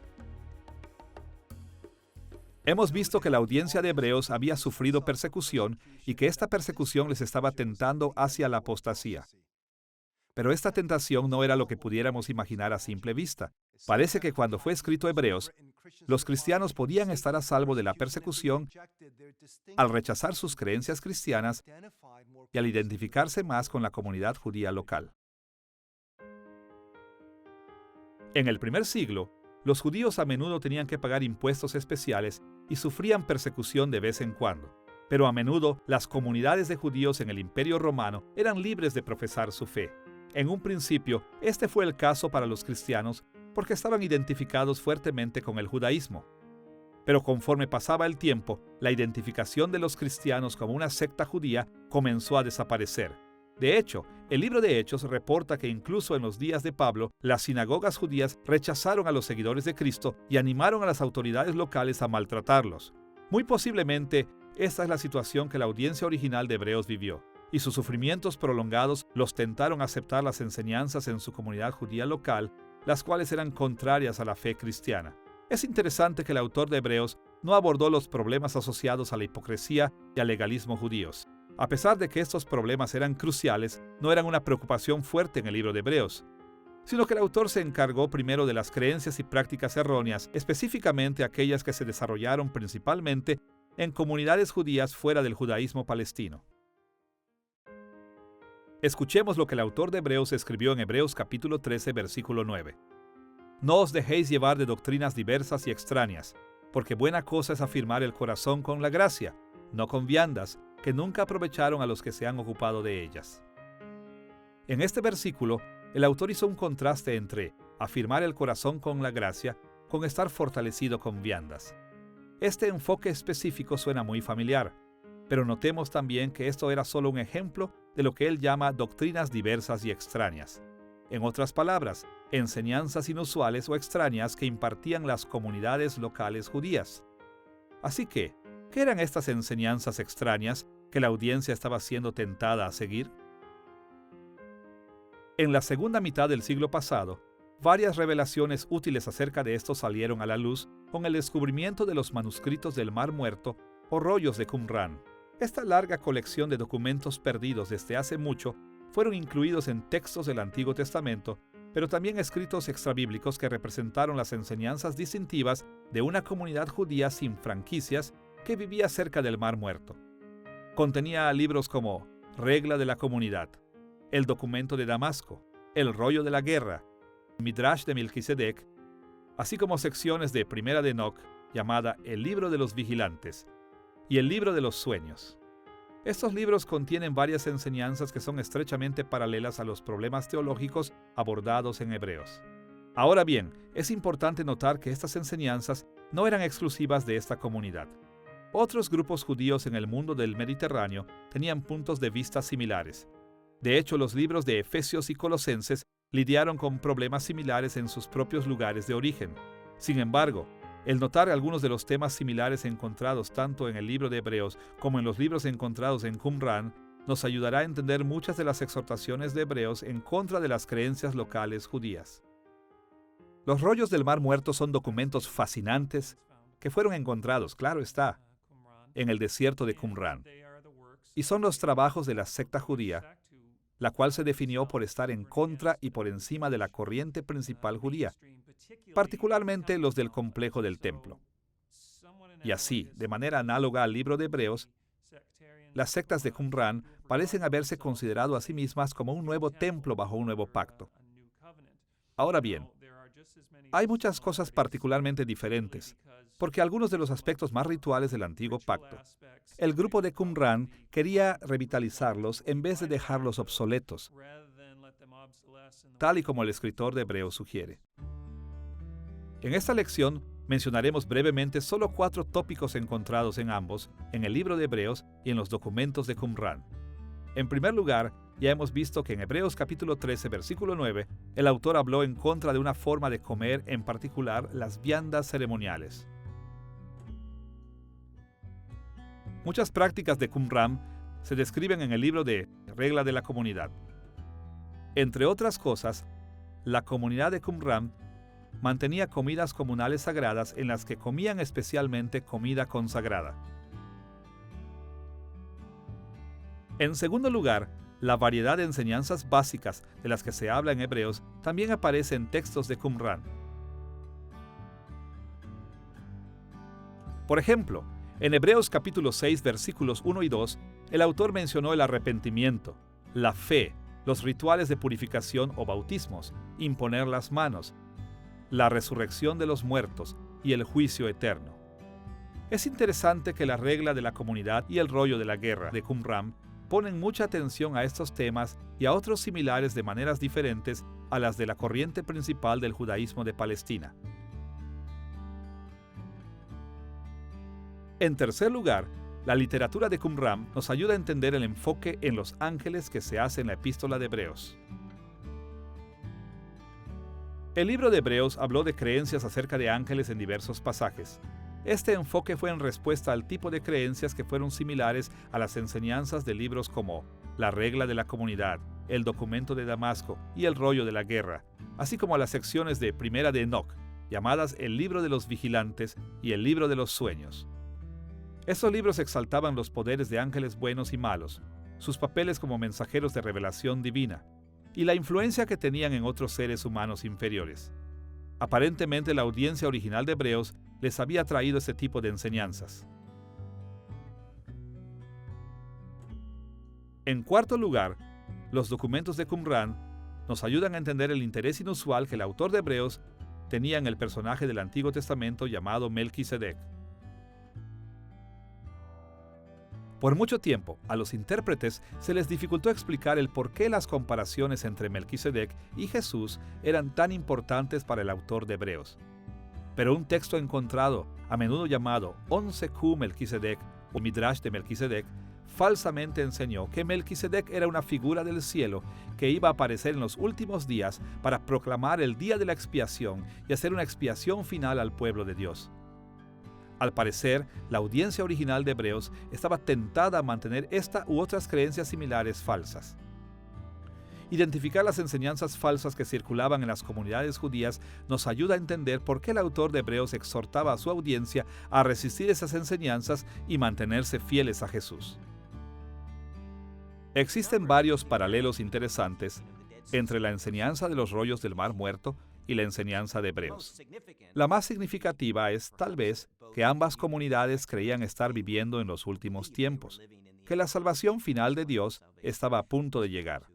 Hemos visto que la audiencia de Hebreos había sufrido persecución y que esta persecución les estaba tentando hacia la apostasía. Pero esta tentación no era lo que pudiéramos imaginar a simple vista. Parece que cuando fue escrito Hebreos, los cristianos podían estar a salvo de la persecución al rechazar sus creencias cristianas y al identificarse más con la comunidad judía local. En el primer siglo, los judíos a menudo tenían que pagar impuestos especiales y sufrían persecución de vez en cuando. Pero a menudo las comunidades de judíos en el Imperio Romano eran libres de profesar su fe. En un principio, este fue el caso para los cristianos porque estaban identificados fuertemente con el judaísmo. Pero conforme pasaba el tiempo, la identificación de los cristianos como una secta judía comenzó a desaparecer. De hecho, el libro de Hechos reporta que incluso en los días de Pablo, las sinagogas judías rechazaron a los seguidores de Cristo y animaron a las autoridades locales a maltratarlos. Muy posiblemente, esta es la situación que la audiencia original de Hebreos vivió, y sus sufrimientos prolongados los tentaron a aceptar las enseñanzas en su comunidad judía local, las cuales eran contrarias a la fe cristiana. Es interesante que el autor de Hebreos no abordó los problemas asociados a la hipocresía y al legalismo judíos. A pesar de que estos problemas eran cruciales, no eran una preocupación fuerte en el libro de Hebreos, sino que el autor se encargó primero de las creencias y prácticas erróneas, específicamente aquellas que se desarrollaron principalmente en comunidades judías fuera del judaísmo palestino. Escuchemos lo que el autor de Hebreos escribió en Hebreos capítulo 13, versículo 9. No os dejéis llevar de doctrinas diversas y extrañas, porque buena cosa es afirmar el corazón con la gracia, no con viandas, que nunca aprovecharon a los que se han ocupado de ellas. En este versículo, el autor hizo un contraste entre afirmar el corazón con la gracia con estar fortalecido con viandas. Este enfoque específico suena muy familiar, pero notemos también que esto era solo un ejemplo de lo que él llama doctrinas diversas y extrañas. En otras palabras, enseñanzas inusuales o extrañas que impartían las comunidades locales judías. Así que, ¿qué eran estas enseñanzas extrañas que la audiencia estaba siendo tentada a seguir? En la segunda mitad del siglo pasado, varias revelaciones útiles acerca de esto salieron a la luz con el descubrimiento de los manuscritos del Mar Muerto o rollos de Qumran. Esta larga colección de documentos perdidos desde hace mucho fueron incluidos en textos del Antiguo Testamento, pero también escritos extrabíblicos que representaron las enseñanzas distintivas de una comunidad judía sin franquicias que vivía cerca del Mar Muerto. Contenía libros como Regla de la Comunidad, El Documento de Damasco, El Rollo de la Guerra, Midrash de Melquisedec, así como secciones de Primera de Enoc, llamada El Libro de los Vigilantes, y El Libro de los Sueños. Estos libros contienen varias enseñanzas que son estrechamente paralelas a los problemas teológicos abordados en Hebreos. Ahora bien, es importante notar que estas enseñanzas no eran exclusivas de esta comunidad. Otros grupos judíos en el mundo del Mediterráneo tenían puntos de vista similares. De hecho, los libros de Efesios y Colosenses lidiaron con problemas similares en sus propios lugares de origen. Sin embargo, el notar algunos de los temas similares encontrados tanto en el libro de Hebreos como en los libros encontrados en Qumran nos ayudará a entender muchas de las exhortaciones de Hebreos en contra de las creencias locales judías. Los rollos del Mar Muerto son documentos fascinantes que fueron encontrados, claro está, en el desierto de Qumran, y son los trabajos de la secta judía, la cual se definió por estar en contra y por encima de la corriente principal judía, particularmente los del complejo del templo. Y así, de manera análoga al libro de Hebreos, las sectas de Qumran parecen haberse considerado a sí mismas como un nuevo templo bajo un nuevo pacto. Ahora bien, hay muchas cosas particularmente diferentes, porque algunos de los aspectos más rituales del antiguo pacto, el grupo de Qumran quería revitalizarlos en vez de dejarlos obsoletos, tal y como el escritor de Hebreos sugiere. En esta lección mencionaremos brevemente solo 4 tópicos encontrados en ambos, en el libro de Hebreos y en los documentos de Qumran. En primer lugar, ya hemos visto que en Hebreos capítulo 13, versículo 9, el autor habló en contra de una forma de comer, en particular las viandas ceremoniales. Muchas prácticas de Qumran se describen en el libro de Regla de la Comunidad. Entre otras cosas, la comunidad de Qumran mantenía comidas comunales sagradas en las que comían especialmente comida consagrada. En segundo lugar, la variedad de enseñanzas básicas de las que se habla en Hebreos también aparece en textos de Qumran. Por ejemplo, en Hebreos capítulo 6, versículos 1 y 2, el autor mencionó el arrepentimiento, la fe, los rituales de purificación o bautismos, imponer las manos, la resurrección de los muertos y el juicio eterno. Es interesante que la regla de la comunidad y el rollo de la guerra de Qumran ponen mucha atención a estos temas y a otros similares de maneras diferentes a las de la corriente principal del judaísmo de Palestina. En tercer lugar, la literatura de Qumran nos ayuda a entender el enfoque en los ángeles que se hace en la epístola de Hebreos. El libro de Hebreos habló de creencias acerca de ángeles en diversos pasajes. Este enfoque fue en respuesta al tipo de creencias que fueron similares a las enseñanzas de libros como La regla de la comunidad, El documento de Damasco y El rollo de la guerra, así como a las secciones de Primera de Enoc, llamadas el libro de los vigilantes y el libro de los sueños. Estos libros exaltaban los poderes de ángeles buenos y malos, sus papeles como mensajeros de revelación divina, y la influencia que tenían en otros seres humanos inferiores. Aparentemente la audiencia original de Hebreos les había traído este tipo de enseñanzas. En cuarto lugar, los documentos de Qumran nos ayudan a entender el interés inusual que el autor de Hebreos tenía en el personaje del Antiguo Testamento llamado Melquisedec. Por mucho tiempo, a los intérpretes se les dificultó explicar el por qué las comparaciones entre Melquisedec y Jesús eran tan importantes para el autor de Hebreos. Pero un texto encontrado, a menudo llamado 11Q Melquisedec o Midrash de Melquisedec, falsamente enseñó que Melquisedec era una figura del cielo que iba a aparecer en los últimos días para proclamar el día de la expiación y hacer una expiación final al pueblo de Dios. Al parecer, la audiencia original de Hebreos estaba tentada a mantener esta u otras creencias similares falsas. Identificar las enseñanzas falsas que circulaban en las comunidades judías nos ayuda a entender por qué el autor de Hebreos exhortaba a su audiencia a resistir esas enseñanzas y mantenerse fieles a Jesús. Existen varios paralelos interesantes entre la enseñanza de los rollos del Mar Muerto y la enseñanza de Hebreos. La más significativa es, tal vez, que ambas comunidades creían estar viviendo en los últimos tiempos, que la salvación final de Dios estaba a punto de llegar.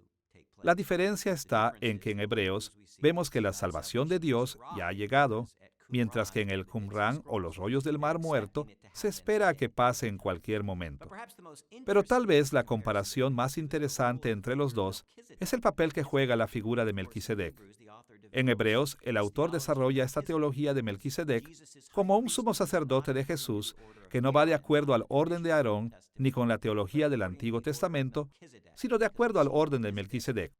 La diferencia está en que en Hebreos vemos que la salvación de Dios ya ha llegado, mientras que en el Qumran o los rollos del Mar Muerto se espera a que pase en cualquier momento. Pero tal vez la comparación más interesante entre los dos es el papel que juega la figura de Melquisedec. En Hebreos, el autor desarrolla esta teología de Melquisedec como un sumo sacerdote de Jesús que no va de acuerdo al orden de Aarón ni con la teología del Antiguo Testamento, sino de acuerdo al orden de Melquisedec,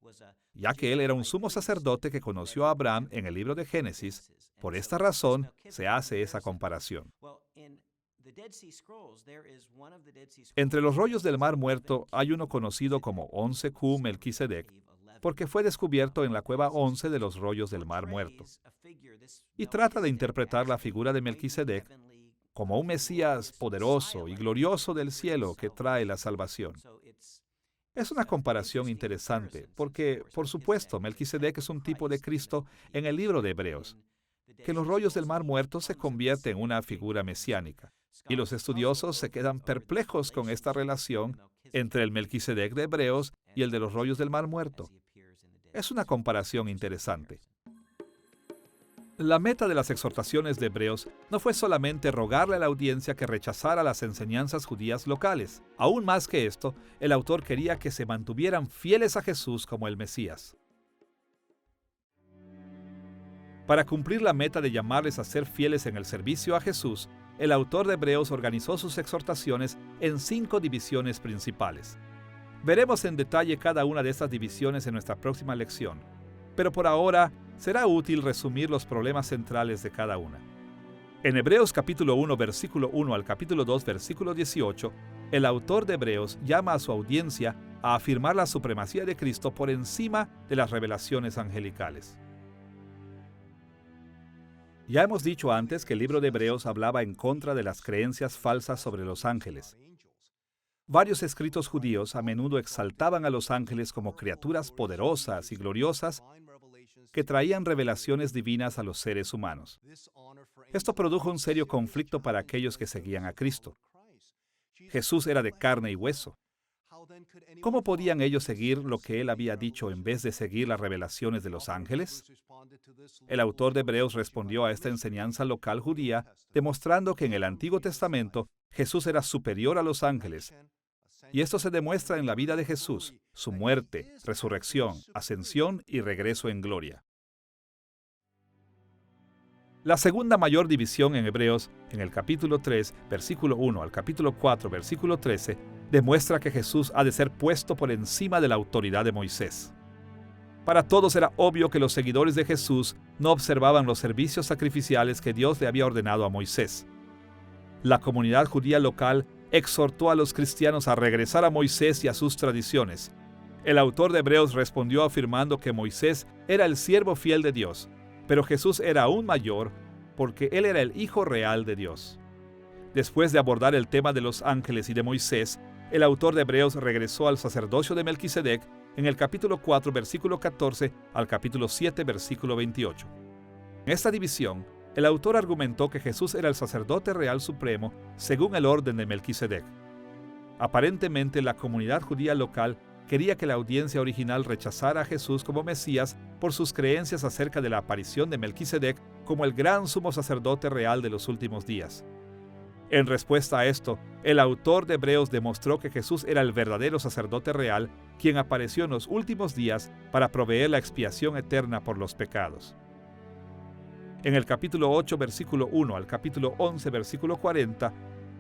ya que él era un sumo sacerdote que conoció a Abraham en el libro de Génesis. Por esta razón, se hace esa comparación. Entre los rollos del Mar Muerto hay uno conocido como 11Q Melquisedec, porque fue descubierto en la cueva 11 de los rollos del Mar Muerto. Y trata de interpretar la figura de Melquisedec como un Mesías poderoso y glorioso del cielo que trae la salvación. Es una comparación interesante, porque, por supuesto, Melquisedec es un tipo de Cristo en el libro de Hebreos, que en los rollos del Mar Muerto se convierte en una figura mesiánica. Y los estudiosos se quedan perplejos con esta relación entre el Melquisedec de Hebreos y el de los rollos del Mar Muerto. Es una comparación interesante. La meta de las exhortaciones de Hebreos no fue solamente rogarle a la audiencia que rechazara las enseñanzas judías locales. Aún más que esto, el autor quería que se mantuvieran fieles a Jesús como el Mesías. Para cumplir la meta de llamarles a ser fieles en el servicio a Jesús, el autor de Hebreos organizó sus exhortaciones en 5 divisiones principales. Veremos en detalle cada una de estas divisiones en nuestra próxima lección, pero por ahora será útil resumir los problemas centrales de cada una. En Hebreos capítulo 1, versículo 1 al capítulo 2, versículo 18, el autor de Hebreos llama a su audiencia a afirmar la supremacía de Cristo por encima de las revelaciones angelicales. Ya hemos dicho antes que el libro de Hebreos hablaba en contra de las creencias falsas sobre los ángeles. Varios escritos judíos a menudo exaltaban a los ángeles como criaturas poderosas y gloriosas que traían revelaciones divinas a los seres humanos. Esto produjo un serio conflicto para aquellos que seguían a Cristo. Jesús era de carne y hueso. ¿Cómo podían ellos seguir lo que Él había dicho en vez de seguir las revelaciones de los ángeles? El autor de Hebreos respondió a esta enseñanza local judía, demostrando que en el Antiguo Testamento Jesús era superior a los ángeles. Y esto se demuestra en la vida de Jesús, su muerte, resurrección, ascensión y regreso en gloria. La segunda mayor división en Hebreos, en el capítulo 3, versículo 1 al capítulo 4, versículo 13, demuestra que Jesús ha de ser puesto por encima de la autoridad de Moisés. Para todos era obvio que los seguidores de Jesús no observaban los servicios sacrificiales que Dios le había ordenado a Moisés. La comunidad judía local exhortó a los cristianos a regresar a Moisés y a sus tradiciones. El autor de Hebreos respondió afirmando que Moisés era el siervo fiel de Dios, pero Jesús era aún mayor porque Él era el Hijo real de Dios. Después de abordar el tema de los ángeles y de Moisés, el autor de Hebreos regresó al sacerdocio de Melquisedec en el capítulo 4, versículo 14 al capítulo 7, versículo 28. En esta división, el autor argumentó que Jesús era el sacerdote real supremo según el orden de Melquisedec. Aparentemente, la comunidad judía local quería que la audiencia original rechazara a Jesús como Mesías por sus creencias acerca de la aparición de Melquisedec como el gran sumo sacerdote real de los últimos días. En respuesta a esto, el autor de Hebreos demostró que Jesús era el verdadero sacerdote real, quien apareció en los últimos días para proveer la expiación eterna por los pecados. En el capítulo 8, versículo 1 al capítulo 11, versículo 40,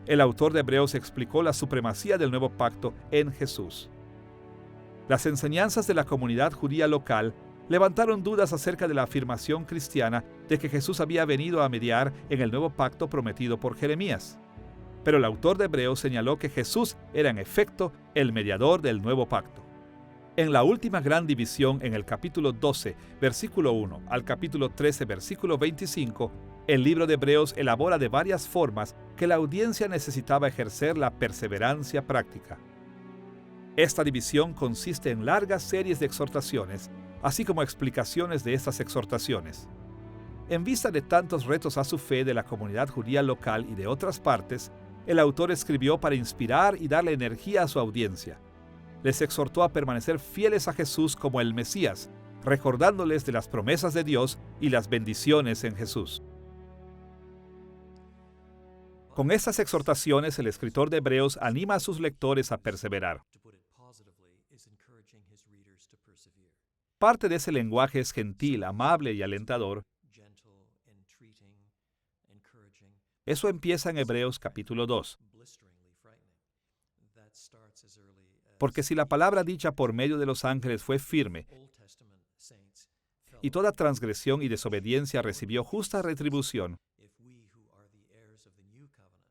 el autor de Hebreos explicó la supremacía del nuevo pacto en Jesús. Las enseñanzas de la comunidad judía local levantaron dudas acerca de la afirmación cristiana de que Jesús había venido a mediar en el nuevo pacto prometido por Jeremías. Pero el autor de Hebreos señaló que Jesús era en efecto el mediador del nuevo pacto. En la última gran división, en el capítulo 12, versículo 1 al capítulo 13, versículo 25, el libro de Hebreos elabora de varias formas que la audiencia necesitaba ejercer la perseverancia práctica. Esta división consiste en largas series de exhortaciones, así como explicaciones de estas exhortaciones. En vista de tantos retos a su fe de la comunidad judía local y de otras partes, el autor escribió para inspirar y darle energía a su audiencia. Les exhortó a permanecer fieles a Jesús como el Mesías, recordándoles de las promesas de Dios y las bendiciones en Jesús. Con estas exhortaciones, el escritor de Hebreos anima a sus lectores a perseverar. Parte de ese lenguaje es gentil, amable y alentador. Eso empieza en Hebreos capítulo 2. Porque si la palabra dicha por medio de los ángeles fue firme, y toda transgresión y desobediencia recibió justa retribución,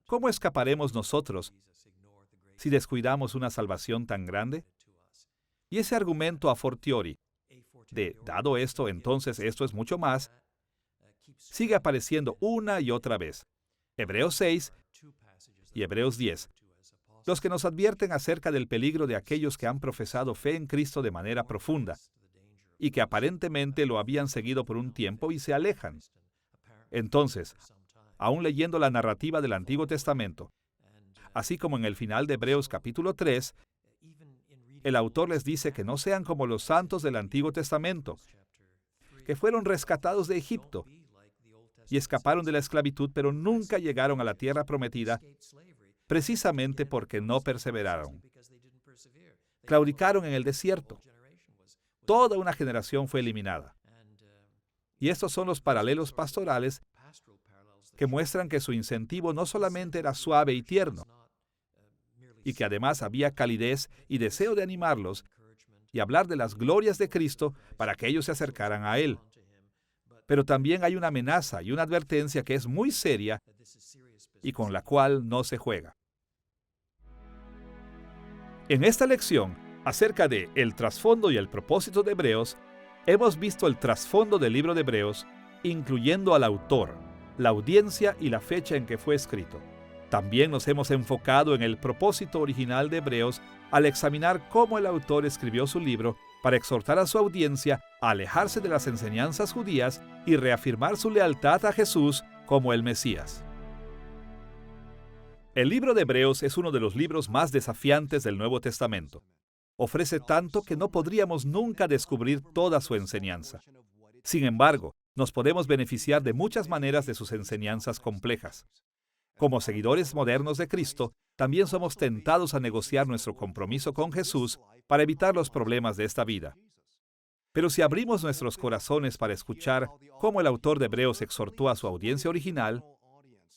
¿cómo escaparemos nosotros si descuidamos una salvación tan grande? Y ese argumento a fortiori, dado esto, entonces esto es mucho más, sigue apareciendo una y otra vez. Hebreos 6 y Hebreos 10, los que nos advierten acerca del peligro de aquellos que han profesado fe en Cristo de manera profunda y que aparentemente lo habían seguido por un tiempo y se alejan. Entonces, aún leyendo la narrativa del Antiguo Testamento, así como en el final de Hebreos capítulo 3, el autor les dice que no sean como los santos del Antiguo Testamento, que fueron rescatados de Egipto y escaparon de la esclavitud, pero nunca llegaron a la tierra prometida, precisamente porque no perseveraron. Claudicaron en el desierto. Toda una generación fue eliminada. Y estos son los paralelos pastorales que muestran que su incentivo no solamente era suave y tierno, y que además había calidez y deseo de animarlos y hablar de las glorias de Cristo para que ellos se acercaran a Él. Pero también hay una amenaza y una advertencia que es muy seria y con la cual no se juega. En esta lección, acerca de el trasfondo y el propósito de Hebreos, hemos visto el trasfondo del libro de Hebreos, incluyendo al autor, la audiencia y la fecha en que fue escrito. También nos hemos enfocado en el propósito original de Hebreos al examinar cómo el autor escribió su libro para exhortar a su audiencia a alejarse de las enseñanzas judías y reafirmar su lealtad a Jesús como el Mesías. El libro de Hebreos es uno de los libros más desafiantes del Nuevo Testamento. Ofrece tanto que no podríamos nunca descubrir toda su enseñanza. Sin embargo, nos podemos beneficiar de muchas maneras de sus enseñanzas complejas. Como seguidores modernos de Cristo, también somos tentados a negociar nuestro compromiso con Jesús para evitar los problemas de esta vida. Pero si abrimos nuestros corazones para escuchar cómo el autor de Hebreos exhortó a su audiencia original,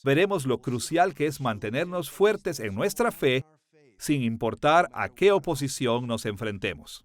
veremos lo crucial que es mantenernos fuertes en nuestra fe sin importar a qué oposición nos enfrentemos.